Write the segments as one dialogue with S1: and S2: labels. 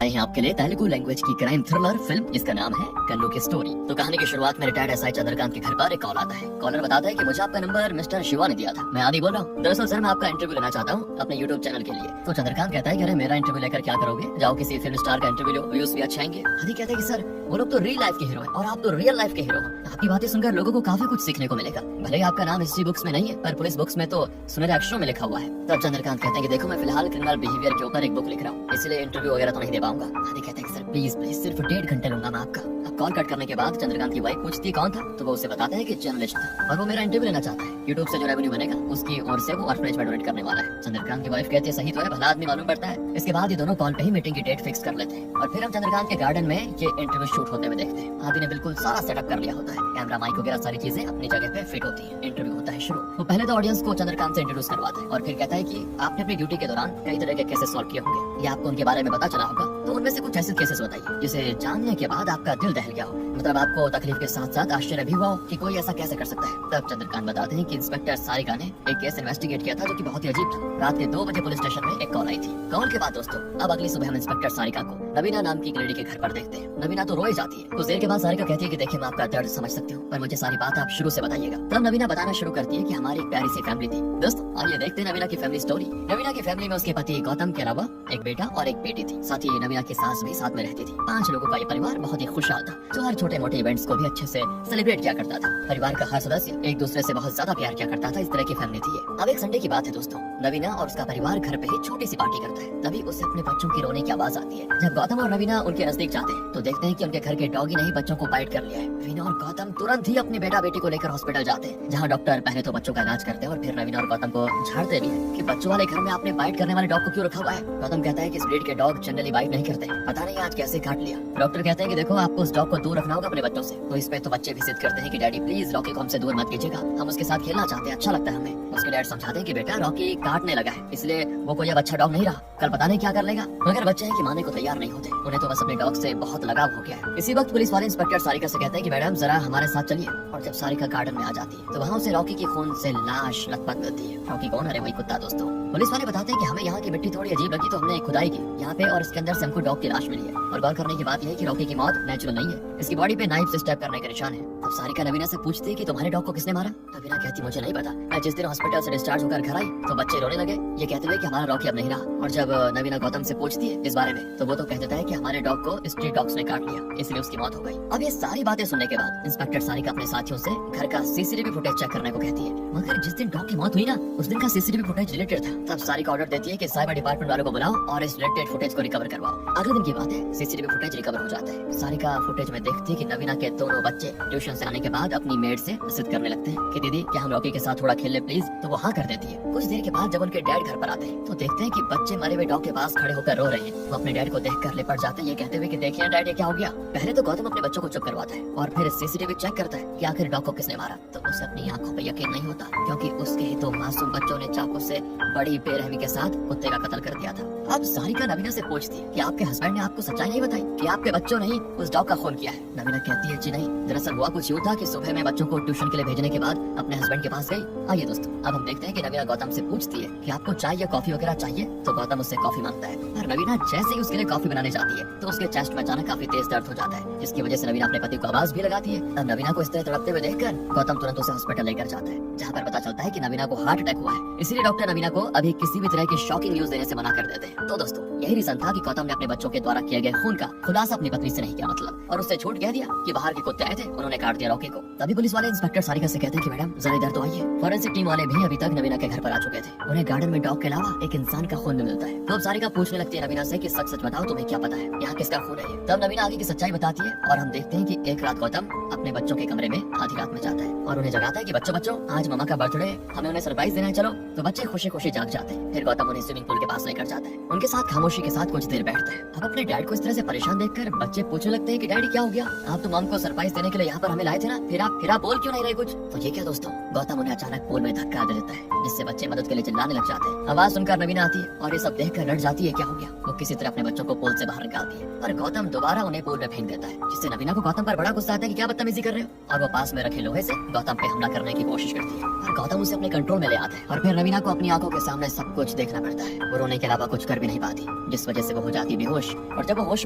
S1: आए हैं आपके लिए तेलुगु लैंग्वेज की क्राइम थ्रिलर फिल्म जिसका नाम है कल्लू की स्टोरी। तो कहानी की शुरुआत में रिटायर्ड एसआई चंद्रकांत के घर पर एक कॉल आता है। कॉलर बताता है कि मुझे आपका नंबर मिस्टर शिवा ने दिया था। मैं आदि बोल रहा हूँ। दरअसल सर मैं आपका इंटरव्यू लेना चाहता हूँ अपने यूट्यूब चैनल के लिए। तो चंद्रकांत कहता है कि अरे मेरा इंटरव्यू लेकर क्या करोगे, जाओ किसी फिल्म स्टार का इंटरव्यू लो, व्यूज भी अच्छे आएंगे। आदि कहता है कि सर वो लोग तो रियल लाइफ के हीरो है और आप तो रियल लाइफ के हीरो हो। आपकी बातें सुनकर लोगों को काफी कुछ सीखने को मिलेगा। भले ही आपका नाम हिस्ट्री बुक्स में नहीं है पर पुलिस बुक्स में तो सुनहरे अक्षरों में लिखा हुआ है। तब चंद्रकांत कहते हैं कि देखो मैं फिलहाल क्रिमिनल बिहेवियर के ऊपर एक बुक लिख रहा हूँ, इसलिए इंटरव्यू वगैरह तो नहीं दे पाऊंगा। आदि कहते हैं कि सर प्लीज प्लीज सिर्फ 1.5 घंटे लूंगा मैं आपका। अब कॉल कट करने के बाद चंद्रकांत की वाइफ पूछती कौन था, तो वो उसे बताता है कि जर्नलिस्ट था और वो मेरा इंटरव्यू लेना चाहता है। यूट्यूब से जो रेवेन्यू बनेगा उसकी ओर से वो ऑर्फनेज में डोनेट करने वाला है। चंद्रकांत की वाइफ कहती है सही तो है, भला आदमी मालूम पड़ता है। इसके बाद ये दोनों कॉल पे ही मीटिंग की डेट फिक्स कर लेते हैं और फिर हम चंद्रकांत के गार्डन में ये इंटरव्यू शूट होते हुए देखते हैं। आदि ने बिल्कुल सारा सेटअप कर लिया होता है, कैमरा माइक वगैरह सारी चीजें अपनी जगह पे फिट होती है। इंटरव्यू होता है शुरू। वो पहले तो ऑडियंस को चंद्रकांत से इंट्रोड्यूस करवाता है और फिर कहता है कि आपने अपनी ड्यूटी के दौरान कई तरह के केसेस सॉल्व किए होंगे या आपको उनके बारे में पता चला होगा, तो उनमें से कुछ ऐसे केसेस बताइए जिसे जानने के बाद आपका दिल दहल गया हो, मतलब आपको तकलीफ के साथ साथ आश्चर्य भी हुआ हो कि कोई ऐसा कैसे कर सकता है। तब चंद्रकांत बताते हैं कि इंस्पेक्टर सारिका ने एक केस इन्वेस्टिगेट किया था जो कि बहुत ही अजीब था। रात के 2 बजे पुलिस स्टेशन में एक कॉल आई थी। कॉल के बाद दोस्तों अब अगली सुबह हम इंस्पेक्टर सारिका को नवीना नाम की एक लेडी के घर पर देखते हैं। नवीना तो रोई जाती है। कुछ देर के बाद सारिका कहती है कि देखिए मैं आपका दर्द समझ सकती हूँ पर मुझे सारी बात आप शुरू से बताइएगा। तब नवीना बताना शुरू करती है कि हमारी एक प्यारी सी फैमिली थी। दोस्तों आइए देखते हैं नवीना की फैमिली स्टोरी। नवीना की फैमिली में उसके पति गौतम के अलावा एक बेटा और एक बेटी थी। साथ ही नवीना की सास भी साथ में रहती थी। 5 लोगों का ये परिवार बहुत ही खुशहाल था जो हर छोटे मोटे इवेंट्स को भी अच्छे से सेलिब्रेट किया करता था। परिवार का हर सदस्य एक दूसरे से बहुत ज्यादा प्यार किया करता था। इस तरह की फैमिली थी ये। अब एक संडे की बात है दोस्तों, नवीना और उसका परिवार घर पे ही छोटी सी पार्टी करता है। तभी उसे अपने बच्चों की रोने की आवाज आती है। जब गौतम और नवीना उनके नजदीक जाते हैं तो देखते हैं कि उनके घर के डॉगी ने ही बच्चों को बाइट कर लिया है। नवीना और गौतम तुरंत ही अपने बेटा बेटी को लेकर हॉस्पिटल जाते हैं, जहाँ डॉक्टर पहले तो बच्चों का इलाज करते हैं और फिर नवीना और गौतम को झाड़ते भी है कि बच्चों वाले घर में आपने बाइट करने वाले डॉग को क्यों रखा हुआ है। गौतम कहता है कि इस ब्रीड के डॉग जनरली बाइट नहीं करते, पता नहीं आज कैसे काट लिया। डॉक्टर कहते हैं कि देखो आपको उस डॉग को दूर रखना होगा अपने बच्चों से। तो इस पे तो बच्चे भी जिद करते हैं कि डैडी प्लीज रॉकी को हमसे दूर मत कीजिएगा, हम उसके साथ खेलना चाहते हैं, अच्छा लगता है हमें। उसके डैड समझाते हैं कि बेटा रॉकी काटने लगा है इसलिए वो कोई अब अच्छा डॉग नहीं रहा, कल पता नहीं क्या कर लेगा। मगर बच्चे हैं कि मानने को तैयार नहीं होते, उन्हें तो बस अपने डॉग से बहुत लगाव हो गया है। इसी वक्त पुलिस वाले इंस्पेक्टर सारिका से कहते हैं कि मैडम जरा हमारे साथ चलिए। और जब सारिका गार्डन में आ जाती है तो वहाँ उसे रॉकी की खून से लाश लथपथ मिलती है। रॉकी कौन? अरे वही कुत्ता दोस्तों। पुलिस वाले बताते हैं कि हमें यहाँ की मिट्टी थोड़ी अजीब लगी तो हमने खुदाई की यहाँ पे और इसके अंदर से हमको डॉग की लाश मिली है। और गौर करने की बात यह है कि रॉकी की मौत नेचुरल नहीं है, इसकी बॉडी पे नाइफ से स्टैब करने के निशान है। तब सारिका नवीना से पूछती है कि तुम्हारे डॉग को किसने मारा। नवीना कहती मुझे नहीं पता, मैं जिस दिन हॉस्पिटल से डिस्चार्ज होकर घर आई तो बच्चे रोने लगे ये कहते हुए कि हमारा रॉकी अब नहीं रहा। और जब नवीना गौतम से पूछती है इस बारे में तो वो तो कह देता है कि हमारे डॉग को स्ट्रीट डॉग्स ने काट लिया इसलिए उसकी मौत हो गई। अब ये सारी बातें सुनने के बाद इंस्पेक्टर सारिका अपने साथियों से घर का सीसीटीवी फुटेज चेक करने को कहती है। मगर जिस दिन डॉग की मौत हुई ना उस दिन का सीसीटीवी फुटेज रिलेटेड था। तब सारिका ऑर्डर देती है कि साइबर डिपार्टमेंट वालों को बुलाओ और इस रिलेटेड फुटेज को रिकवर करवाओ। अगले दिन की बात है, सीसीटीवी फुटेज रिकवर हो जाता है। सारिका फुटेज में देखती है कि नवीना के दोनों बच्चे ट्यूशन से आने के बाद अपनी मेड से जिद करने लगते हैं कि दीदी क्या हम रॉकी के साथ थोड़ा खेल ले प्लीज, तो वो हाँ कर देती है। कुछ देर के बाद जब उनके डैड घर पर आते हैं तो देखते हैं कि बच्चे मरे हुए डॉग के पास खड़े होकर रो रहे हैं। वो अपने डैड को देखकर लिपट जाते हैं ये कहते हुए कि देखिए डैड ये क्या हो गया। पहले तो गौतम अपने बच्चों को चुप करवाता है और फिर सीसीटीवी चेक करता है कि आखिर डॉग को किसने मारा। तो उसे अपनी आंखों पे यकीन नहीं होता क्योंकि उसके ही तो मासूम बच्चों ने चाकू से बड़ी बेरहमी के साथ कुत्ते का कत्ल कर दिया था। अब सारिका नवीना से पूछती है कि आपके हस्बैंड ने आपको सच्चाई नहीं बताई कि आपके बच्चों ने ही उस डॉग का खून किया है। नवीना कहती है जी नहीं, दरअसल हुआ कुछ यूँ था कि सुबह में बच्चों को ट्यूशन के लिए भेजने के बाद अपने हस्बैंड के पास गई। आइए दोस्तों अब हम देखते हैं कि नवीना गौतम से पूछती है कि आपको चाय या कॉफी वगैरह चाहिए, तो गौतम उससे कॉफी मांगता है। और नवीना जैसे ही उसके लिए कॉफी बनाने जाती है तो उसके चेस्ट में अचानक काफी तेज दर्द हो जाता है जिसकी वजह से नवीना अपने पति को आवाज भी लगाती है। अब नवीना को इस तरह तड़पते हुए देखकर गौतम तुरंत उसे हॉस्पिटल लेकर जाता है जहाँ पर पता चलता है कि नवीना को हार्ट अटैक हुआ है। इसीलिए डॉक्टर नवीना को अभी किसी भी तरह की शॉकिंग न्यूज देने से मना कर देते हैं। तो दोस्तों यही रीजन था कि गौतम ने अपने बच्चों के द्वारा किए गए खून का खुलासा अपनी पत्नी से नहीं किया मतलब, और उससे झूठ कह दिया कि बाहर के कुत्ते आए थे उन्होंने काट दिया रॉकी को। तभी पुलिस वाले इंस्पेक्टर सारिका से कहते हैं कि मैडम जरा इधर तो आइए। फॉरेंसिक टीम वाले भी अभी तक नवीना के घर पर आ चुके थे। उन्हें गार्डन में डॉग के अलावा एक इंसान का खून मिलता है। तो अब सारिका पूछने लगती है नवीना से कि सच सच बताओ तुम्हें क्या पता है यहाँ किसका खून है। तब नवीना आगे की सच्चाई बताती है और हम देखते हैं कि एक रात गौतम अपने बच्चों के कमरे में आधी रात में जाता है और उन्हें जगाता है कि बच्चों बच्चों आज मम्मा का बर्थडे है, हमें उन्हें सरप्राइज देना है चलो। तो बच्चे खुशी खुशी जाग जाते हैं। फिर गौतम उन्हें स्विमिंग पूल के पास लेकर जाता है, उनके साथ खामोशी के साथ कुछ देर बैठता है। अब अपने डैड को इस तरह से परेशान देखकर बच्चे पूछने लगते हैं कि डैडी क्या हो गया, आप तो मम को सरप्राइज देने के लिए यहाँ पर हमें लाए थे ना, फिर आप बोल क्यों नहीं रहे कुछ। तो ये क्या दोस्तों, गौतम उन्हें अचानक पूल में धक्का दे देता है जिससे बच्चे मदद के लिए चिल्लाने लग जाते हैं। आवाज सुनकर नवीना आती है और ये सब देखकर डर जाती है क्या हो गया। वो किसी तरह अपने बच्चों को पूल से बाहर निकालती है और गौतम दोबारा उन्हें पूल में फेंक देता है जिससे नवीना को गौतम पर बड़ा गुस्सा आता है कि क्या बदतमीजी कर रहे हो, और वो पास में रखे लोहे से गौतम पे हमला करने की कोशिश करती है। और गौतम उसे अपने कंट्रोल में ले आता है और फिर नवीना को अपनी आंखों के सामने सब कुछ देखना पड़ता है। वो रोने के अलावा कुछ कर कर भी नहीं पाती, जिस वजह से वो हो जाती है बेहोश। और जब वो होश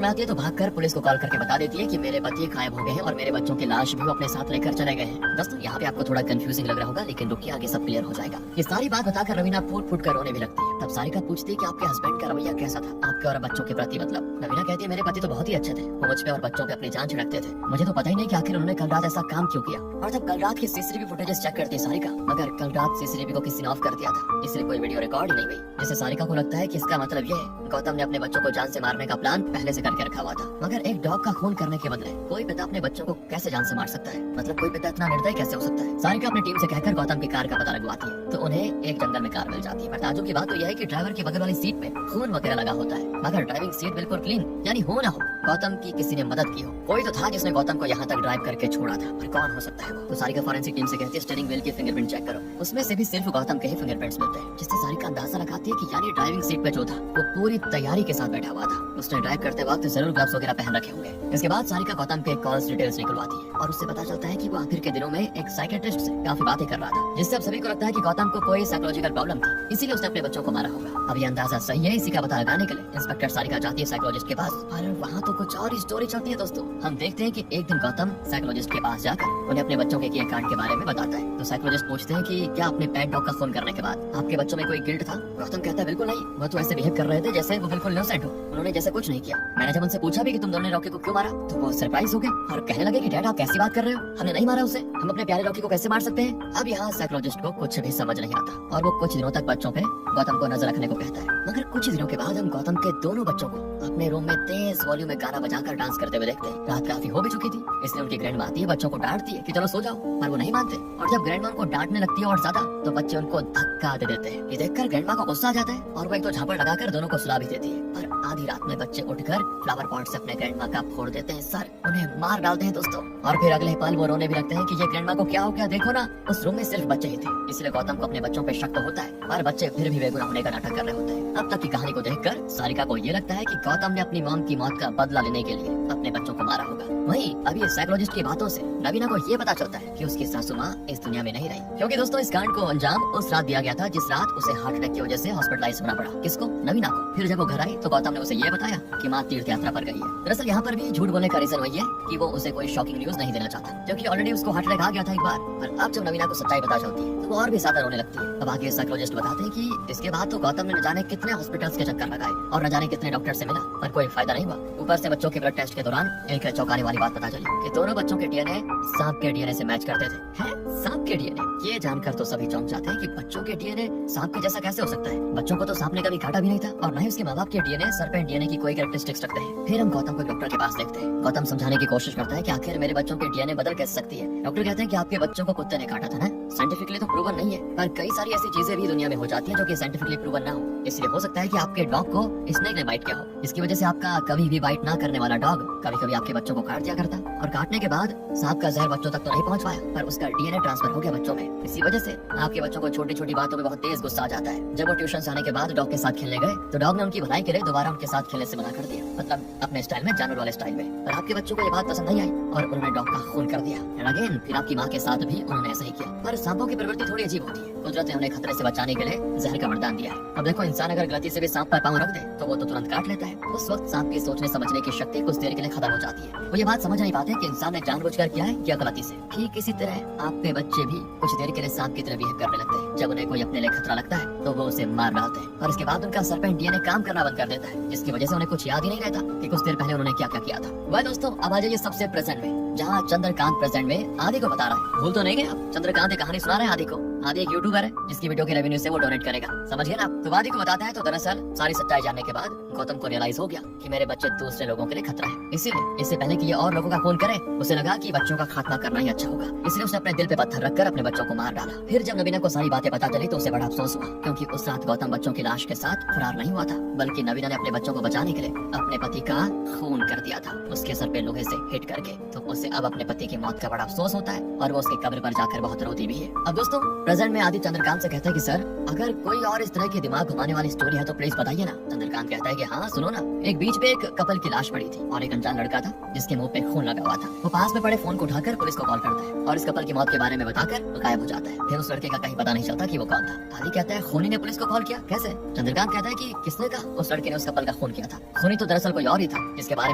S1: में आती है तो भागकर पुलिस को कॉल करके बता देती है कि मेरे पति गायब हो गए हैं और मेरे बच्चों की लाश भी वो अपने साथ लेकर चले गए हैं। दोस्तों यहाँ पे आपको थोड़ा कंफ्यूजिंग लग रहा होगा, लेकिन रुकिए आगे सब क्लियर हो जाएगा। ये सारी बात बताकर रवीना फूट फूट कर रोने भी लगती है। तब सारिका पूछती है कि आपके हस्बैंड का रवैया कैसा था आपके और बच्चों के प्रति, मतलब। रवीना कहती है मेरे पति तो बहुत ही अच्छे थे, वो मुझ पे और बच्चों पे अपनी जान छिड़कते थे। मुझे तो पता ही नहीं कि आखिर उन्होंने कल रात ऐसा काम क्यों किया। और जब कल रात की सीसीटीवी फुटेजेस चेक करती है सारिका, मगर कल रात सीसीटीवी को किसी ने ऑफ कर दिया था, इसलिए कोई वीडियो रिकॉर्ड ही नहीं हुई। जिससे सारिका को लगता है कि इसका मतलब ये है गौतम ने अपने बच्चों को जान से मारने का प्लान पहले से करके रखा हुआ था। मगर एक डॉग का खून करने के बदले कोई पिता अपने बच्चों को कैसे जान से मार सकता है, मतलब कोई पिता इतना निर्दयी कैसे हो सकता है। सारिका अपनी टीम से कहकर गौतम की कार का पता लगवाती है तो उन्हें एक जंगल में कार मिल जाती है। पर ताज्जुब की बात तो यह है कि ड्राइवर के बगल वाली सीट पे खून वगैरह लगा होता है, मगर ड्राइविंग सीट बिल्कुल क्लीन, यानी हो ना हो गौतम की किसी ने मदद की हो। कोई तो था जिसने गौतम को यहाँ तक ड्राइव करके छोड़ा था, पर कौन हो सकता है वो। तो सारिका फॉरेंसिक टीम से कहती है स्टीयरिंग व्हील के फिंगरप्रिंट चेक करो, उसमें से भी सिर्फ गौतम के ही फिंगरप्रिंट्स मिलते हैं। जिससे सारिका अंदाजा लगाती है कि यानी ड्राइविंग सीट पे जो था वो पूरी तैयारी के साथ बैठा हुआ था, उसने ड्राइव करते वक्त जरूर ग्लव्स वगैरह पहन रखे होंगे। इसके बाद सारिका गौतम के कॉल्स डिटेल्स निकलवाती है और उससे पता चलता है कि वो आखिर के दिनों में एक साइकियाट्रिस्ट से काफी बातें कर रहा था, जिससे अब सभी को लगता है कि गौतम को कोई साइकोलॉजिकल प्रॉब्लम थी, इसीलिए उसने अपने बच्चों को मारा होगा। अब ये अंदाजा सही है, इसी का पता लगाने के लिए इंस्पेक्टर सारिका जाती है साइकोलॉजिस्ट के पास। और वहाँ तो कुछ और ही स्टोरी चलती है दोस्तों। हम देखते हैं कि एक दिन गौतम साइकोलॉजिस्ट के पास जाकर उन्हें अपने बच्चों के किए कांड के बारे में बताता है। तो साइकोलॉजिस्ट पूछते हैं कि क्या अपने पेट डॉग का खून करने के बाद आपके बच्चों में कोई गिल्ट था। गौतम कहता है बिल्कुल नहीं, वो तो ऐसे बिहेव कर रहे थे जैसे वो बिल्कुल इनोसेंट हो, उन्होंने जैसे कुछ नहीं किया। मैंने जब उनसे पूछा भी कि तुम दोनों ने रॉकी को क्यों मारा तो वो सरप्राइज हो गए और कहने लगे कि डैड आप कैसी बात कर रहे हो, हमने नहीं मारा उसे, हम अपने प्यारे रॉकी को कैसे मार सकते हैं। अब यहाँ साइकोलॉजिस्ट को कुछ भी समझ नहीं आता और वो कुछ दिनों तक बच्चों पे गौतम को नजर रखने को कहता है। मगर कुछ दिनों के बाद हम गौतम के दोनों बच्चों को अपने रूम में तेज वॉल्यूम में गाना बजाकर डांस करते हुए देखते हैं। रात काफी हो भी चुकी थी, इसलिए उनकी ग्रैंड माँ आती है, बच्चों को डांटती है कि चलो सो जाओ, पर वो नहीं मानते। और जब ग्रैंड माँ उनको डांटने लगती है और ज्यादा, तो बच्चे उनको धक्का दे देते हैं। ये देखकर ग्रैंड माँ को गुस्सा आ जाता है और वो एक तो झापड़ लगाकर दोनों को सुला भी देती है। पर आधी रात में बच्चे उठकर फ्लावर पॉट से अपने ग्रैंड माँ का फोड़ देते हैं सर, उन्हें मार डालते हैं दोस्तों। और फिर अगले पल वो रोने भी लगते हैं कि ये ग्रैंड माँ को क्या हो गया, देखो ना उस रूम में सिर्फ बच्चे ही थे। इसलिए गौतम को अपने बच्चों पे शक तो होता है, पर बच्चे फिर भी बेगुनाह होने का नाटक कर रहे होते हैं। अब तक की कहानी को देखकर सारिका को ये लगता है कि गौतम ने अपनी मॉम की मौत का बदला लेने के लिए अपने बच्चों को मारा होगा। वहीं अभी साइकोलॉजिस्ट की बातों से रवीना को ये पता चलता है कि उसकी सासू माँ इस दुनिया में नहीं रही, क्योंकि दोस्तों इस कांड को अंजाम उस रात दिया गया था जिस रात उसे हार्ट अटैक की वजह से हॉस्पिटलाइज होना पड़ा। किसको? रवीना को। फिर जब वो घर आई तो गौतम ने उसे ये बताया कि माँ तीर्थ यात्रा पर गई है। दरअसल यहाँ पर भी झूठ बोलने का रीजन वही है कि वो उसे कोई शॉकिंग न्यूज नहीं देना चाहता, क्योंकि ऑलरेडी उसको हार्ट अटैक आ गया था एक बार। पर अब जब रवीना को सच्चाई पता चलती है तो वो और भी ज्यादा रोने लगती है। अब आगे साइकोलॉजिस्ट बताते हैं कि इसके बाद तो गौतम ने न जाने कितने हॉस्पिटल्स के चक्कर लगाए और न जाने कितने डॉक्टर से मिला, पर कोई फायदा नहीं हुआ। ऊपर से बच्चों के ब्लड टेस्ट के दौरान एक चौंकाने वाली बात पता चली कि दोनों बच्चों के डीएनए सांप के डीएनए से मैच करते थे। हैं? सांप के डीएनए? ये जानकर तो सभी चौंक जाते हैं कि बच्चों के डीएनए सांप के जैसा कैसे हो सकता है। बच्चों को तो सांप ने कभी काटा भी नहीं था और न ही उसके माँ बाप के डीएनए सर्पेंट डीएनए की कोई कैरेक्टरिस्टिक्स रखते हैं। फिर हम गौतम को डॉक्टर के पास देखते हैं। गौतम समझाने की कोशिश करता है कि आखिर मेरे बच्चों के डीएनए बदल कैसे सकती है। डॉक्टर कहते हैं कि आपके बच्चों को कुत्ते ने काटा था ना, साइंटिफिकली तो प्रूवन नहीं है, पर कई सारी ऐसी चीजें भी दुनिया में हो जाती हैं जो कि साइंटिफिकली प्रूवन ना हो। इसलिए हो सकता है कि आपके डॉग को स्नेक ने बाइट किया हो, इसकी वजह से आपका कभी भी बाइट ना करने वाला डॉग कभी कभी आपके बच्चों को काट दिया करता, और काटने के बाद सांप का जहर बच्चों तक तो नहीं पहुंच पाया, पर उसका डीएनए ट्रांसफर हो गया बच्चों में। इसी वजह से आपके बच्चों को छोटी छोटी बातों में बहुत तेज गुस्सा आ जाता है। जब वो ट्यूशन से आने के बाद डॉग के साथ खेलने गए तो डॉग ने उनकी भलाई के लिए दोबारा उनके साथ खेलने से मना कर दिया, मतलब अपने स्टाइल में, जानवर वाले स्टाइल में। पर आपके बच्चों को ये बात पसंद नहीं आई और उन्होंने डॉग का खून कर दिया। एंड अगेन फिर आपकी माँ के साथ भी उन्होंने ऐसा ही किया। पर सांपों की प्रवृत्ति थोड़ी अजीब होती है, कुदरत ने उन्हें खतरे से बचाने के लिए जहर का वरदान दिया है। अब देखो इंसान अगर गलती से भी सांप पर पाँव रख दे तो वो तो तुरंत काट लेता है। उस वक्त सांप की सोचने समझने की शक्ति कुछ देर के लिए खत्म हो जाती है। वो ये बात समझ नहीं पाते कि इंसान ने जानबूझकर किया है या गलती से। ठीक इसी तरह आपके बच्चे भी कुछ देर के लिए सांप की तरह बिहेव करने लगते हैं। जब उन्हें कोई अपने लिए खतरा लगता है तो वो उसे मार डालते हैं और इसके बाद उनका सर्पेंट डीएनए काम करना बंद कर देता है, जिसकी वजह से उन्हें कुछ याद ही नहीं रहता कि कुछ देर पहले उन्होंने क्या क्या किया था। वह दोस्तों अब आ जाइए सबसे प्रेजेंट में, जहाँ चंद्रकांत प्रेजेंट में आदि को बता रहा है। भूल तो नहीं गए आप? चंद्रकांत एक कहानी सुना रहे हैं आदि को। आदि एक यूट्यूबर है जिसकी वीडियो के रेवेन्यू से वो डोनेट करेगा, समझ गए ना? तो आदि को बताता है तो दरअसल सारी सच्चाई जानने के बाद गौतम को रियलाइज हो गया कि मेरे बच्चे दूसरे लोगों के लिए खतरा है, इसीलिए इससे पहले कि ये और लोगों का खून करे उसे लगा कि बच्चों का खात्मा करना ही अच्छा होगा, इसलिए उसने अपने दिल पे पत्थर रखकर अपने बच्चों को मार डाला। फिर जब नवीना को सारी बातें पता चली तो उसे बड़ा अफसोस हुआ, क्योंकि उस रात गौतम बच्चों की लाश के साथ फरार नहीं हुआ था, बल्कि नवीना ने अपने बच्चों को बचाने के लिए अपने पति का खून कर दिया था उसके सर पे लोहे से हिट करके। तो उसे अब अपने पति की मौत का बड़ा अफसोस होता है और वो उसकी कब्र पर जाकर बहुत रोती भी है। अब दोस्तों प्रेजेंट में आदित्य चंद्रकांत से कहता है कि सर अगर कोई और इस तरह की दिमाग घुमाने वाली स्टोरी है तो प्लीज बताइए ना। चंद्रकांत कहता है कि हाँ सुनो ना, एक बीच पे एक कपल की लाश पड़ी थी और एक अनजान लड़का था जिसके मुंह पे खून लगा हुआ था। वो पास में पड़े फोन को उठाकर पुलिस को कॉल करता है और इस कपल की मौत के बारे में बताकर वो गायब हो जाता है। फिर उस लड़के का कहीं पता नहीं चलता कि वो कौन था। आदि कहता है खूनी ने पुलिस को कॉल किया, कैसे? चंद्रकांत कहता है कि किसने कहा? उस लड़के ने उस कपल का खून किया था। खूनी तो दरअसल कोई और ही था जिसके बारे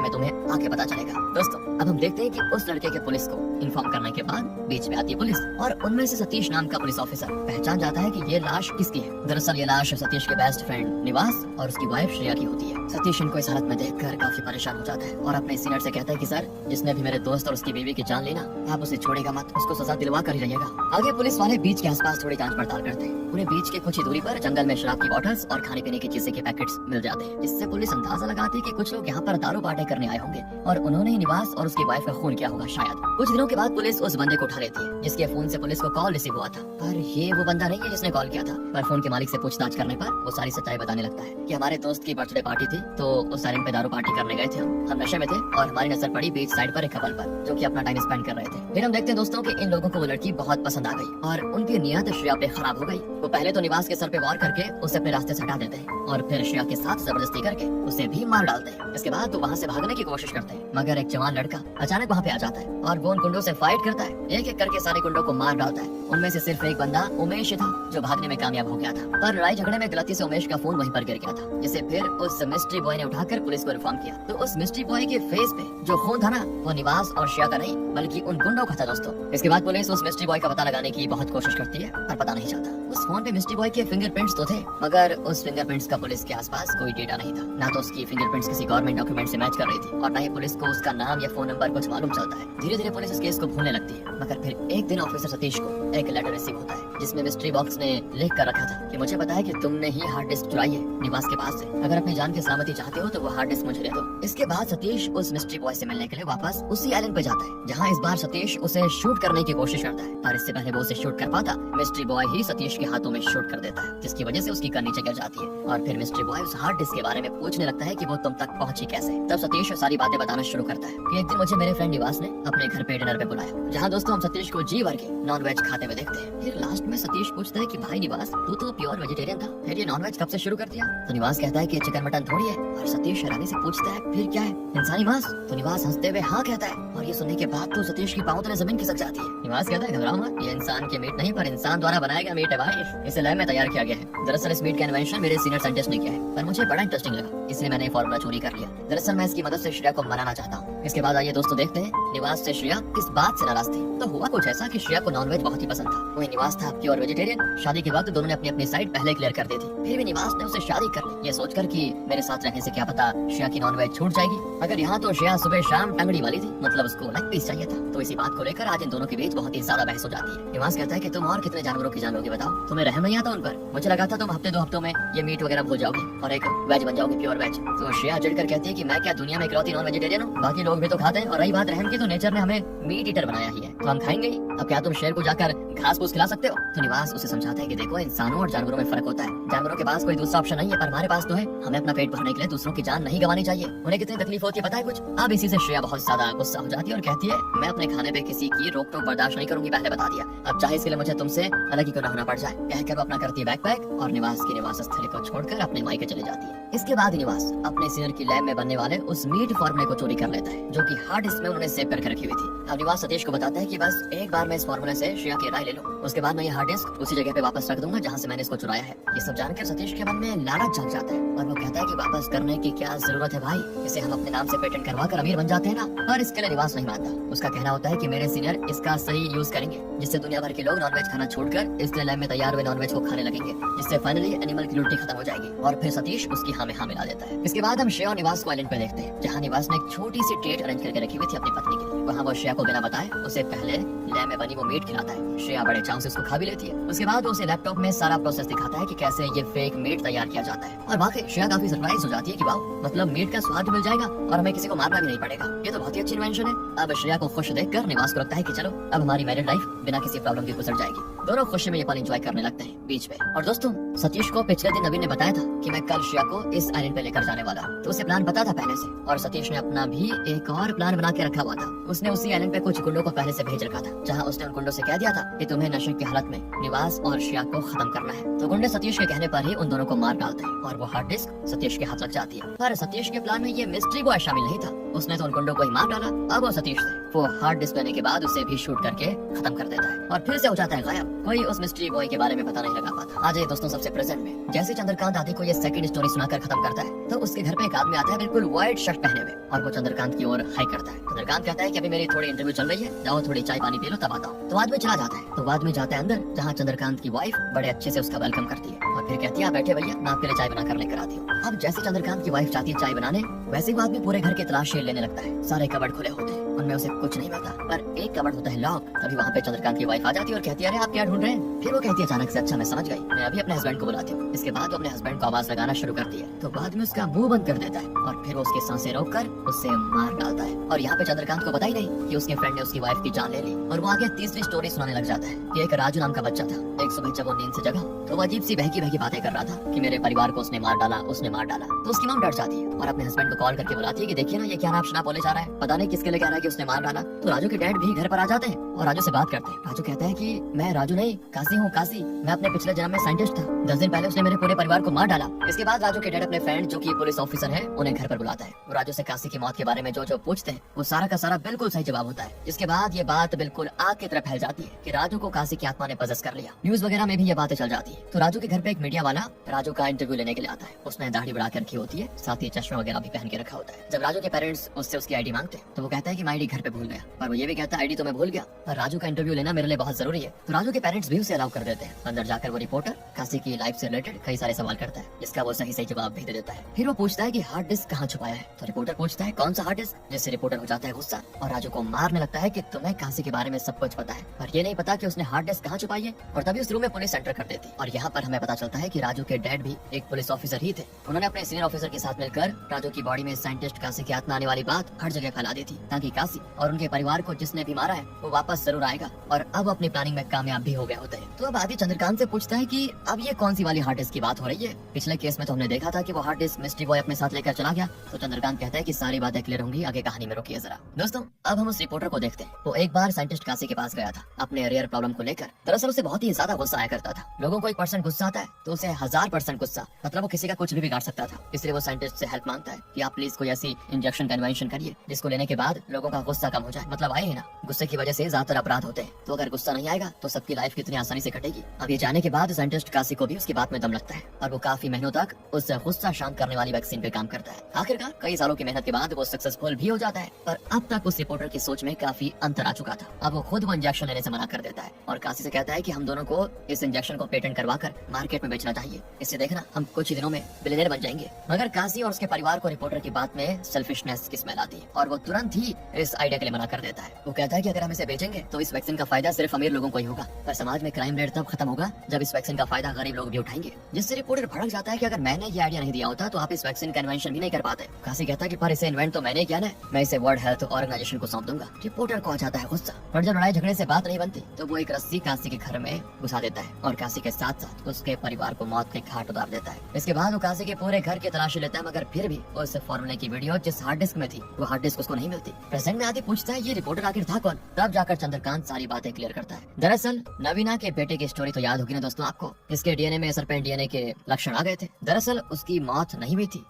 S1: में तुम्हें आगे पता चलेगा। दोस्तों अब हम देखते हैं कि उस लड़के के पुलिस को इन्फॉर्म करने के बाद बीच में आती है पुलिस और उनमें से सतीश नाम का पुलिस ऑफिसर पहचान जाता है कि ये लाश किसकी है। दरअसल ये लाश सतीश के बेस्ट फ्रेंड निवास और उसकी वाइफ श्रेया की होती है। सतीश इनको इस हालत में देखकर काफी परेशान हो जाता है और अपने सीनियर से कहता है कि सर जिसने भी मेरे दोस्त और उसकी बीवी की जान ली ना, आप उसे छोड़ेगा मत, उसको सजा दिलवा कर ही रहिएगा। आगे पुलिस वाले बीच के आसपास थोड़ी जांच पड़ताल करते हैं। उन्हें बीच के कुछ ही दूरी पर जंगल में शराब की बॉटल्स और खाने पीने की चीजें के पैकेट्स मिल जाते हैं, जिससे पुलिस अंदाजा लगाती है कि कुछ लोग यहाँ पर दारू बाटे करने आए होंगे और उन्होंने निवास और उसकी वाइफ का खून किया होगा शायद। कुछ दिनों के बाद पुलिस उस बंदे को उठा लेती है जिसके फोन से पुलिस को कॉल रिसीव हुआ था, पर ये वो बंदा नहीं है जिसने कॉल किया था। पर फोन के मालिक से पूछताछ करने पर वो सारी सच्चाई बताने लगता है कि हमारे दोस्त की बर्थडे पार्टी थी तो उस साइलेंट पे दारू पार्टी करने गए थे, हम नशे में थे और हमारी नजर पड़ी बीच साइड पर एक कपल पर जो कि अपना टाइम स्पेंड कर रहे थे। फिर हम देखते हैं दोस्तों कि इन लोगों को वो लड़की बहुत पसंद आ गई और उनकी नियत श्रेया पे खराब हो गई। वो पहले तो निवास के सर पे वार करके उसे अपने रास्ते से हटा देते हैं और फिर श्रेया के साथ जबरदस्ती करके उसे भी मार डालते हैं। इसके बाद तो वहाँ से भागने की कोशिश करते हैं, मगर एक जवान लड़का अचानक वहाँ पे आ जाता है और वो उन गुंडों से फाइट करता है, एक एक करके सारे गुंडों को मार डालता है। उनमें से सिर्फ एक बंदा उमेश था जो भागने में कामयाब हो गया था, पर लड़ाई झगड़े में गलती से उमेश का फोन वहीं पर गिर गया था, जिसे फिर उस मिस्ट्री बॉय ने उठाकर पुलिस को इन्फॉर्म किया। तो उस मिस्ट्री बॉय के फेस पे जो खून था ना, वो निवास और श्रेया का नहीं बल्कि उन गुंडों का था दोस्तों। इसके बाद पुलिस उस मिस्ट्री बॉय का पता लगाने की बहुत कोशिश करती है पर पता नहीं चलता। उस फोन पे मिस्ट्री बॉय के फिंगरप्रिंट्स तो थे, मगर उस फिंगरप्रिंट्स का पुलिस के आसपास कोई डेटा नहीं था। ना तो उसकी फिंगरप्रिंट्स किसी गवर्नमेंट डॉक्यूमेंट से मैच कर रही थी और ना ही पुलिस को उसका नाम या फोन नंबर कुछ मालूम चलता है। धीरे धीरे पुलिस इस केस को भूलने लगती है, मगर फिर एक दिन ऑफिसर सतीश को एक लेटर रिसीव होता है जिसमें मिस्ट्री बॉक्स ने लिख कर रखा था कि मुझे पता है कि तुमने ही हार्ड डिस्क चुराई है निवास के पास से, अगर अपनी जान की सलामती चाहते हो तो वो हार्ड डिस्क मुझे दे दो। इसके बाद सतीश उस मिस्ट्री बॉय से मिलने के लिए वापस उसी आइलैंड पे जाता है जहाँ इस बार सतीश उसे शूट करने की कोशिश करता है, पर इससे पहले वो उसे शूट कर पाता मिस्ट्री बॉय ही सतीश के हाथों में शूट कर देता है, जिसकी वजह से उसकी कन नीचे गिर जाती है और फिर मिस्ट्री बॉय उस हार्ड डिस्क के बारे में पूछने लगता है कि वो तुम तक पहुंची कैसे। तब सतीश सारी बातें बताना शुरू करता है कि एक दिन मुझे मेरे फ्रेंड निवास ने अपने घर पे डिनर पे बुलाया, जहाँ दोस्तों हम सतीश को जी भर के नॉन वेज खाते हुए देखते हैं। फिर लास्ट में सतीश पूछता है कि भाई निवास तू तो प्योर वेजिटेरियन था, फिर ये नॉन वेज कब से शुरू कर दिया? तो निवास कहता है कि चिकन मटन थोड़ी है और सतीश हैरानी से पूछता है फिर क्या है, इंसानी मांस? तो निवास हंसते हुए हाँ कहता है और ये सुनने के बाद तो सतीश की पांव तले जमीन खिसक जाती है। निवास कहता है घबराओ मत, ये इंसान के मीट नहीं पर इंसान द्वारा बनाया गया मीट है भाई, इसे लैब में तैयार किया गया है। दरअसल इस मीट का इन्वेंशन मेरे सीनियर साइंटिस्ट ने किया है, पर मुझे बड़ा इंटरेस्टिंग लगा इसलिए मैंने फॉर्मूला चोरी कर लिया। दरअसल मैं इसकी मदद से श्रेया को मनाना चाहता हूँ। इसके बाद आइए दोस्तों देखते हैं निवास से श्रेया किस बात से नाराज थी। तो हुआ कुछ ऐसा कि श्रेया को नॉनवेज बहुत ही पसंद था, वही निवास था प्योर वेजिटेरियन। शादी के वक्त दोनों ने अपनी अपनी साइड पहले क्लियर कर दी थी, फिर भी निवास ने उसे शादी कर ली ये सोचकर कि मेरे साथ रहने से क्या पता श्रेया की नॉनवेज छूट जाएगी। अगर यहाँ तो श्रेया सुबह शाम टंगड़ी वाली थी, मतलब उसको लेग पीस चाहिए था। तो इसी बात को लेकर आज इन दोनों के बीच बहुत ही ज्यादा बहस हो जाती है। निवास कहता है कि तुम और कितने जानवरों की जान लोगे बताओ, तुम्हें रहम नहीं आता उन पर? मुझे लगा था तुम हफ्ते 2 हफ्तों में ये मीट वगैरह भूल जाओगे और एक वेज बन जाओगे, प्योर वेज। तो श्रेया चिढ़कर कहती है कि मैं क्या दुनिया में इकलौती नॉन वेजिटेरियन हूँ, बाकी लोग भी तो खाते हैं, और रही बात रहम की तो नेचर ने हमें मीट ईटर बनाया ही है तो हम खाएंगे ही। अब क्या तुम शेर को जाकर घास फूस खिला सकते हो? तो निवास उसे समझाता है कि देखो इंसानों और जानवरों में फर्क होता है, जानवरों के पास कोई दूसरा ऑप्शन नहीं है पर हमारे पास तो है। हमें अपना पेट भरने के लिए दूसरों की जान नहीं गंवानी चाहिए, उन्हें कितनी तकलीफ होती है पता है कुछ? अब इसी से श्रेया बहुत ज्यादा गुस्सा हो जाती है और कहती है मैं अपने खाने पे किसी की रोक टोक बर्दाश्त नहीं करूंगी, पहले बता दिया, अब चाहे इसके लिए मुझे तुमसे अलग ही क्यों ना होना पड़ जाए। कहकर वो अपना करती है बैकपैक और निवास की निवास स्थल को छोड़कर अपने मायके चले जाती है। इसके बाद निवास अपने सीनियर की लैब में बनने वाले उस मीट फॉर्मूले को चोरी कर लेता है जो कि हार्ड डिस्क में उन्होंने सेव करके रखी हुई थी। अब निवास सतीश को बताता है कि बस एक बार मैं इस फॉर्मूले से श्रेया की राय ले लूं, उसके बाद मैं ये हार्ड डिस्क उसी जगह पे वापस रख दूंगा जहाँ से मैंने इसको चुराया है। ये सब जानकर सतीश के मन में लालच जाग जाता है और वो कहता है कि वापस करने की क्या जरूरत है भाई, इसे हम अपने नाम से पेटेंट करवा कर अमीर बन जाते हैं ना। पर इसके लिए निवास नहीं मानता, उसका कहना होता है कि मेरे सीनियर इसका सही यूज करेंगे जिससे दुनिया भर के लोग नॉनवेज खाना छोड़कर इस लैब में तैयार हुए नॉनवेज को खाने लगेंगे, जिससे फाइनली एनिमल क्रूरटी खत्म हो जाएगी। और फिर सतीश उसकी हाँ में हाँ मिला देता है। इसके बाद हम श्रेया और निवास को आइलैंड पे देखते हैं जहाँ निवास ने एक छोटी सी ट्रीट अरेंज करके रखी हुई थी अपनी पत्नी के लिए। वहाँ वो श्रेया को बिना बताए उसे पहले लैब में बनी वो मीट खिलाता है। श्रेया बड़े चाव से उसको खा भी लेती है। उसके बाद उसे लैपटॉप में सारा प्रोसेस दिखाता है कि कैसे ये फेक मीट तैयार किया जाता है और वाकई श्रेया काफी सरप्राइज हो जाती है कि वाह, मतलब मीट का स्वाद भी मिल जाएगा और हमें किसी को मारना भी नहीं पड़ेगा, ये तो बहुत ही अच्छी इन्वेंशन है। अब श्रेया को खुश देखकर निवास को लगता है कि चलो अब हमारी मैरिड लाइफ बिना किसी प्रॉब्लम के गुजर जाएगी। दोनों खुशी में ये पल एंजॉय करने लगते हैं बीच पे। और दोस्तों सतीश को पिछले दिन नवीन ने बताया था कि मैं कल श्रेया को इस आइलैंड पे लेकर जाने वाला हूँ, तो उसे प्लान पता था पहले से, और सतीश ने अपना भी एक और प्लान बना के रखा हुआ था। उसने उसी आइलैंड पे कुछ गुंडों को पहले से भेज रखा था, जहाँ उसने उन गुंडों से कह दिया था कि तुम्हें नशे की हालत में निवास और श्रेया को खत्म करना है। तो गुंडे सतीश के कहने पर ही उन दोनों को मार डालते हैं और वो हार्ड डिस्क सतीश के हाथ लग जाती है। पर सतीश के प्लान में ये मिस्ट्री बॉय शामिल नहीं था, उसने तो उन गुंडों को ही मार डाला। अब वो सतीश थे, वो हार्ड डिस्क लेने के बाद उसे भी शूट करके खत्म कर देता है और फिर से हो जाता है गायब। कोई उस मिस्ट्री बॉय के बारे में पता नहीं लगा पाता। आज दोस्तों सबसे प्रेजेंट में जैसे चंद्रकांत आदि को ये सेकंड स्टोरी सुनाकर खत्म करता है, तो उसके घर पे एक आदमी आता है बिल्कुल व्हाइट शर्ट पहने हुए, और वो चंद्रकांत की ओर हाई करता है। चंद्रकांत कहता है कि अभी मेरी थोड़ी इंटरव्यू चल रही है, जाओ थोड़ी चाय पानी पी लो तब आता हूँ। तो आदमी चला जाता है। तो आदमी जाता है अंदर, जहाँ चंद्रकांत की वाइफ बड़े अच्छे से उसका वेलकम करती है और फिर कहती है आप बैठे भैया, मैं आपके लिए चाय बना कर लेकर आती हूँ। अब जैसे चंद्रकांत की वाइफ जाती है चाय बनाने, वैसे ही आदमी पूरे घर की तलाशी लेने लगता है। सारे कबर्ड खुले होते हैं, उनमें उसे कुछ नहीं मिलता, पर एक कबर्ड होता है लॉक। तभी वहाँ पे चंद्रकांत की वाइफ आ जाती है और कहती है अरे आप क्या ढूंढ रहे हैं। फिर वो कहती है अचानक से अच्छा मैं समझ गई, मैं अभी अपने हस्बैंड को बुलाती हूँ। इसके बाद वो अपने हस्बैंड को आवाज लगाना शुरू करती है, तो बाद में उसका मुंह बंद कर देता है और फिर वो उसकी सांसें रोककर उससे मार डालता है। और यहाँ पे चंद्रकांत को पता ही नहीं कि उसके फ्रेंड ने उसकी वाइफ की जान ले ली। और वो आगे तीसरी स्टोरी सुनाने लग जाता है कि एक राजू नाम का बच्चा था। एक सुबह जब वो नींद से जगा तो वो अजीब सी बहकी बहकी बातें कर रहा था कि मेरे परिवार को उसने मार डाला, उसने मार डाला। तो उसकी मॉम डर जाती है और अपने हस्बैंड को कॉल करके बुलाती है कि देखिए ना ये क्या नाम शराब बोले जा रहा है, पता नहीं किसके लिए कह रहा है कि उसने मार डाला। तो राजू के डैड भी घर पर आ जाते हैं और राजू से बात करते हैं। राजू कहता है कि मैं राजू नहीं काशी हूँ, काशी, मैं अपने पिछले जन्म में साइंटिस्ट था। 10 दिन पहले उसने मेरे पूरे परिवार को मार डाला। इसके बाद राजू के डैड अपने फ्रेंड जो कि पुलिस ऑफिसर है उन्हें घर पर बुलाता है। वो राजू से काशी की मौत के बारे में जो जो पूछते हैं वो सारा का सारा बिल्कुल सही जवाब होता है। जिसके बाद ये बात बिल्कुल आग की तरह फैल जाती है कि राजू को काशी की आत्मा ने पजस कर लिया। न्यूज वगैरह में भी ये बातें चल जाती है। तो राजू के घर पे एक मीडिया वाला राजू का इंटरव्यू लेने के लिए आता है। उसने दाढ़ी बढ़ा कर रखी होती है, साथ ही चश्मा वगैरह भी पहन के रखा होता है। जब राजू के पेरेंट्स उससे उसकी आईडी मांगते हैं तो वो कहता है कि मैं आईडी घर पे भूल गया, पर वो ये भी कहता है आईडी तो मैं भूल गया, पर राजू का इंटरव्यू लेना मेरे लिए बहुत जरूरी है। तो राजू के पेरेंट्स भी उसे अलाउ कर देते हैं। अंदर जाकर वो रिपोर्टर काशी की लाइफ से रिलेटेड कई सारे सवाल करता है, जिसका वो सही सही जवाब भी दे देता है। फिर वो पूछता है कि हार्ड डिस्क कहाँ छुपाया है। तो रिपोर्टर पूछता है कौन सा हार्ड डिस्क, जिससे रिपोर्टर हो जाता है गुस्सा और राजू को मारने लगता है कि तुम्हें काशी के बारे में सब कुछ पता है, पर ये नहीं पता कि उसने हार्ड डिस्क कहाँ छुपाई है। और तभी उस रूम में पुलिस एंटर कर देती। और यहाँ पर हमें पता चलता है कि राजू के डैड भी एक पुलिस ऑफिसर ही थे। उन्होंने अपने सीनियर ऑफिसर के साथ मिलकर राजू की बॉडी में साइंटिस्ट काशी की आत्मा आने वाली बात हर जगह फैला दी थी, ताकि काशी और उनके परिवार को जिसने भी मारा है वो वापस जरूर आएगा और अब अपनी प्लानिंग में कामयाब भी हो गए होते हैं। तो अब आदि चंद्रकांत से पूछता है कि अब ये कौन सी वाली हार्ड डिस्क की बात हो रही है। पिछले केस में तो हमने देखा था कि वो हार्ड डिस्क मिस्ट्री बॉय अपने साथ लेकर चला गया। तो चंद्रकांत कहता है कि सारी बातें क्लियर होंगी, आगे कहानी में रुकिए जरा। दोस्तों अब हम उस रिपोर्टर को देखते हैं। वो एक बार साइंटिस्ट काशी के पास गया था अपने रेयर प्रॉब्लम को लेकर। दरअसल उसे बहुत ही ज्यादा गुस्सा आया करता था। लोगों को 1% गुस्सा आता है तो उसे 1000% गुस्सा, मतलब वो किसी का कुछ भी बिगाड़ सकता था। इसलिए वो साइंटिस्ट से हेल्प मांगता है कि आप प्लीज कोई ऐसी इंजेक्शन का इन्वेंशन करिए जिसको लेने के बाद लोगों का गुस्सा कम हो जाए। मतलब आए ही ना, गुस्से की वजह से ज्यादातर अपराध होते हैं, तो अगर गुस्सा नहीं आएगा तो सबकी लाइफ कितनी आसानी से कटेगी। अब ये जाने के बाद साइंटिस्ट काशी को भी उसकी बात में दम लगता है और वो काफी महीनों तक उस गुस्सा शांत करने वाली वैक्सीन पे काम करता है। आखिरकार कई सालों की मेहनत के बाद वो सक्सेसफुल भी हो जाता है, पर अब तक उस रिपोर्टर की सोच में काफी अंतर आ चुका था। अब वो खुद वो इंजेक्शन लेने से मना कर देता है और काशी से कहता है कि हम दोनों को इस इंजेक्शन को पेटेंट करवाकर मार्केट में बेचना चाहिए, इससे देखना हम कुछ ही दिनों में बिलियनर बन जाएंगे। मगर काशी और उसके परिवार को रिपोर्टर की बात में सेल्फिशनेस की स्मेल आती है और वो तुरंत ही इस आइडिया के लिए मना कर देता है। वो कहता है कि अगर हम इसे बेचेंगे तो इस वैक्सीन का फायदा सिर्फ अमीर लोगों को ही होगा, पर समाज में क्राइम रेट तब खत्म होगा जब इस वैक्सीन का फायदा गरीब लोग भी उठाएंगे। जिससे रिपोर्टर भड़क जाता है कि अगर मैंने ये आइडिया नहीं दिया होता तो आप इस वैक्सीन का इन्वेंशन भी नहीं कर पाते। काशी कहता है कि पर इसे इन्वेंट तो मैंने किया ना, मैं इसे वर्ल्ड हेल्थ ऑर्गेनाइजेशन को सौंप दूंगा। रिपोर्टर को आ जाता है गुस्सा, पर जब लड़ाई झगड़े से बात नहीं बनती तो वो एक रस्सी काशी के घर में घुसा देता है और काशी के साथ साथ उसके परिवार को मौत के घाट उतार देता है। इसके बाद वो काशी के पूरे घर की तलाशी लेता है, मगर फिर भी उस फॉर्मूले की वीडियो जिस हार्ड डिस्क में थी वो हार्ड डिस्क उसको नहीं मिलती। प्रेजेंट में आदि पूछता है ये रिपोर्टर आखिर था कौन। तब जाकर चंद्रकांत सारी बातें क्लियर करता है। दरअसल नवीना के बेटे की स्टोरी तो याद होगी ना दोस्तों आपको, इसके डीएनए में सरपेंट डीएनए के लक्षण आ गए थे। दरअसल उसकी मौत नहीं हुई थी।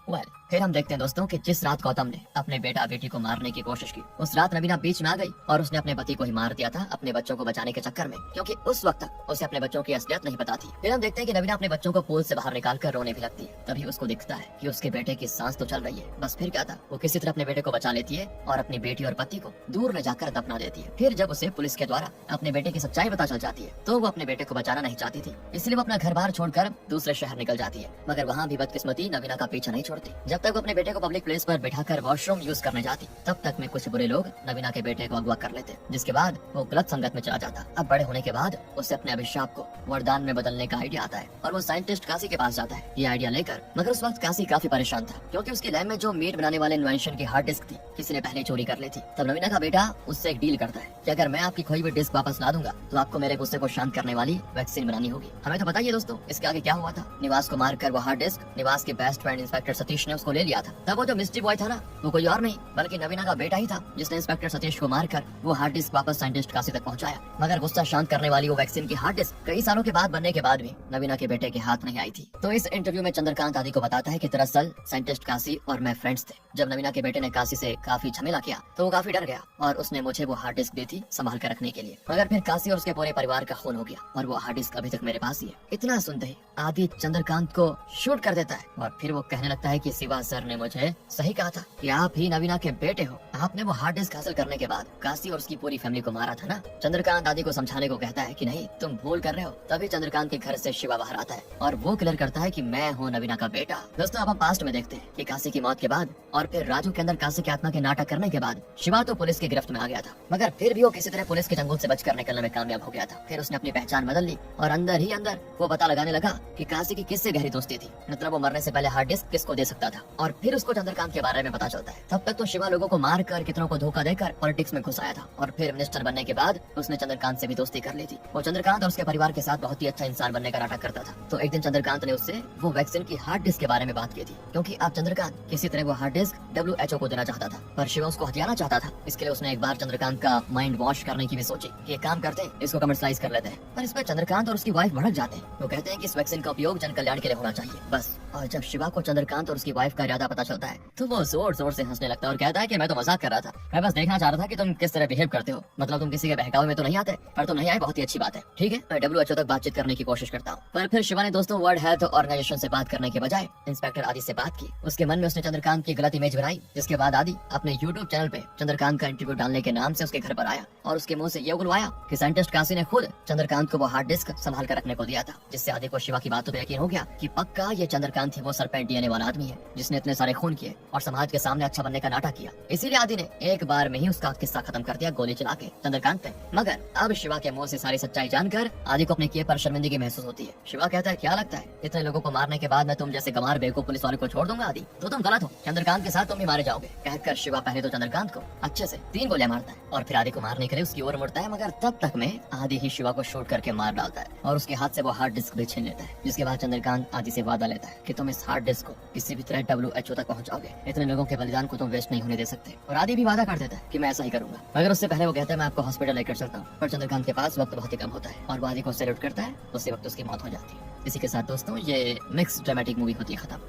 S1: फिर हम देखते हैं दोस्तों कि जिस रात गौतम ने अपने बेटा बेटी को मारने की कोशिश की, उस रात नवीना बीच में आ गई और उसने अपने पति को ही मार दिया था अपने बच्चों को बचाने के चक्कर में, क्योंकि उस वक्त तक उसे अपने बच्चों की असलियत नहीं पता थी। फिर हम देखते हैं कि नवीना अपने बच्चों को पूल से बाहर निकाल कर रोने भी लगती है। तभी उसको दिखता है कि उसके बेटे की सांस तो चल रही है। बस फिर क्या था, वो किसी तरह अपने बेटे को बचा लेती है और अपनी बेटी और पति को दूर ले जाकर दफना देती है। फिर जब उसे पुलिस के द्वारा अपने बेटे की सच्चाई पता चल जाती है तो वो अपने बेटे को बचाना नहीं चाहती थी, इसलिए वो अपना घर बार छोड़कर दूसरे शहर निकल जाती है। मगर वहाँ भी बदकिस्मती नवीना का पीछा नहीं छोड़ती। जब जब तक वो अपने बेटे को पब्लिक प्लेस पर बैठाकर वॉशरूम यूज करने जाती, तब तक में कुछ बुरे लोग नवीना के बेटे को अगवा कर लेते, जिसके बाद वो गलत संगत में चला जाता। अब बड़े होने के बाद उसे अपने अभिशाप को वरदान में बदलने का आइडिया आता है और वो साइंटिस्ट काशी के पास जाता है ये आइडिया लेकर। मगर उस वक्त काशी काफी परेशान था, क्योंकि उसके लैब में जो मीट बनाने वाले इन्वेंशन की हार्ड डिस्क थी किसी ने पहले चोरी कर ली थी। तब नवीना का बेटा उससे एक डील करता है कि अगर मैं आपकी खोई हुई डिस्क वापस ला दूंगा तो आपको मेरे गुस्से को शांत करने वाली वैक्सीन बनानी होगी। हमें तो बताइए दोस्तों इसके आगे क्या हुआ था। निवास को मारकर वो हार्ड डिस्क निवास के बेस्ट फ्रेंड इंस्पेक्टर सतीश ने उसको ले लिया था। तब वो जो मिस्ट्री बॉय था ना, वो कोई और नहीं बल्कि नवीना का बेटा ही था, जिसने इंस्पेक्टर सतीश को मारकर वो हार्ड डिस्क वापस साइंटिस्ट काशी तक पहुंचाया। मगर गुस्सा शांत करने वाली वो वैक्सीन की हार्ड डिस्क कई सालों के बाद बनने के बाद भी नवीना के बेटे के हाथ नहीं आई थी। तो इस इंटरव्यू में चंद्रकांत आदि को बताता है कि दरअसल साइंटिस्ट काशी और मैं फ्रेंड्स थे। जब नवीना के बेटे ने काशी से काफी झमेला किया तो वो काफी डर गया और उसने मुझे वो हार्ड डिस्क दी थी संभाल कर रखने के लिए। मगर फिर काशी और उसके पूरे परिवार का खून हो गया और वो हार्ड डिस्क अभी तक मेरे पास ही है। इतना सुनते ही आदि चंद्रकांत को शूट कर देता है और फिर वो कहने लगता है कि शिवा सर ने मुझे सही कहा था कि आप ही नवीना के बेटे हो। आपने वो हार्ड डिस्क हासिल करने के बाद काशी और उसकी पूरी फैमिली को मारा था ना। चंद्रकांत आदि को समझाने को कहता है कि नहीं तुम भूल कर रहे हो। तभी चंद्रकांत के घर से शिवा बाहर आता है और वो क्लियर करता है कि मैं हूँ नवीना का बेटा। दोस्तों अब हम पास्ट में देखते हैं कि काशी की मौत के बाद और फिर राजू के अंदर काशी की आत्मा के नाटक करने के बाद शिवा तो पुलिस की गिरफ्त में आ गया था, मगर फिर भी वो किसी तरह पुलिस के चंगुल से बचकर निकलने में कामयाब हो गया था। फिर उसने अपनी पहचान बदल ली और अंदर ही अंदर वो पता लगाने लगा कि काशी की किससे गहरी दोस्ती थी, मतलब वो मरने से पहले हार्ड डिस्क किसको दे सकता था। और फिर उसको चंद्रकांत के बारे में पता चलता है। तब तक तो शिवा लोगों को मार कर कितनों को धोखा देकर पॉलिटिक्स में घुस आया था और फिर मिनिस्टर बनने के बाद उसने चंद्रकांत से भी दोस्ती कर ली थी। वो चंद्रकांत और उसके परिवार के साथ बहुत ही अच्छा इंसान बनने का नाटक करता था। तो एक दिन चंद्रकांत ने उससे वो वैक्सीन की हार्ड डिस्क के बारे में बात की थी, क्योंकि अब चंद्रकांत किसी तरह वो हार्ड डिस्क WHO को देना चाहता था, पर शिवा उसको हथियाना चाहता था। इसके लिए उसने एक बार चंद्रकांत का माइंड वॉश करने की भी सोची कि एक काम करते हैं इसको कमर्शलाइज कर लेते हैं। पर इसमें चंद्रकांत और उसकी वाइफ भड़क जाते हैं। वो कहते हैं कि इस वैक्सीन का उपयोग जन कल्याण के लिए होना चाहिए बस। और जब शिवा को चंद्रकांत और उसकी वाइफ का इरादा पता चलता है तो वो जोर जोर से हंसने लगता है और कहता है कि मैं तो मजाक कर रहा था, मैं बस देखना चाह रहा था कि तुम किस तरह बिहेव करते हो, मतलब तुम किसी के बहकावे में तो नहीं आते। पर तुम नहीं आए बहुत ही अच्छी बात है, ठीक है मैं WHO तक बातचीत करने की कोशिश करता हूँ। पर फिर शिवा ने दोस्तों वर्ल्ड हेल्थ ऑर्गेनाइजेशन से बात करने के बजाय इंस्पेक्टर आदि से बात की। उसके मन में उसने चंद्रकांत की गलत इमेज बनाई, जिसके बाद आदि अपने YouTube चैनल पे चंद्रकांत का इंटरव्यू डालने के नाम से उसके घर पर आया और उसके मुंह से ये उगलवाया कि साइंटिस्ट काशी ने खुद चंद्रकांत को वो हार्ड डिस्क संभाल कर रखने को दिया था, जिससे आदि को शिवा की बातों पे यकीन हो गया कि पक्का ये चंद्रकांत ही वो सरपेंट DNA वाला आदमी है जिसने इतने सारे खून किए और समाज के सामने अच्छा बनने का नाटक किया। इसीलिए आदि ने एक बार में ही उसका किस्सा खत्म कर दिया गोली चला के चंद्रकांत पे। मगर अब शिवा के मुंह से सारी सच्चाई जानकर आदि को अपने किए पर शर्मिंदगी महसूस होती है। शिवा कहता है क्या लगता है इतने लोगों को मारने के बाद मैं तुम जैसे गंवार बेवकूफ पुलिस वाले को छोड़ दूंगा आदि, तो तुम गलत हो, चंद्रकांत के साथ तुम भी मारे जाओगे। कहकर शिवा पहले तो चंद्रकांत को अच्छे से 3 गोलियां मारता है और फिर आदि को मारने के लिए उसकी ओर मुड़ता है, मगर तब तक में आदि ही शिवा को शूट करके मार डालता है और उसके हाथ से वो हार्ड डिस्क भी छीन लेता है। जिसके बाद चंद्रकांत आदि से वादा लेता है कि तुम इस हार्ड डिस्क को किसी भी तरह WHO तक पहुंचाओगे, इतने लोगों के बलिदान को तुम वेस्ट नहीं होने दे सकते। और आदि भी वादा कर देता है कि मैं ऐसा ही करूंगा, मगर उससे पहले वो कहता है मैं आपको हॉस्पिटल लेकर चलता हूँ। पर चंद्रकांत के पास वक्त बहुत ही कम होता है और वो आदि को सैल्यूट करता है, उसी वक्त उसकी मौत हो जाती है। इसी के साथ दोस्तों ये मिक्स ड्रामेटिक मूवी होती है खत्म।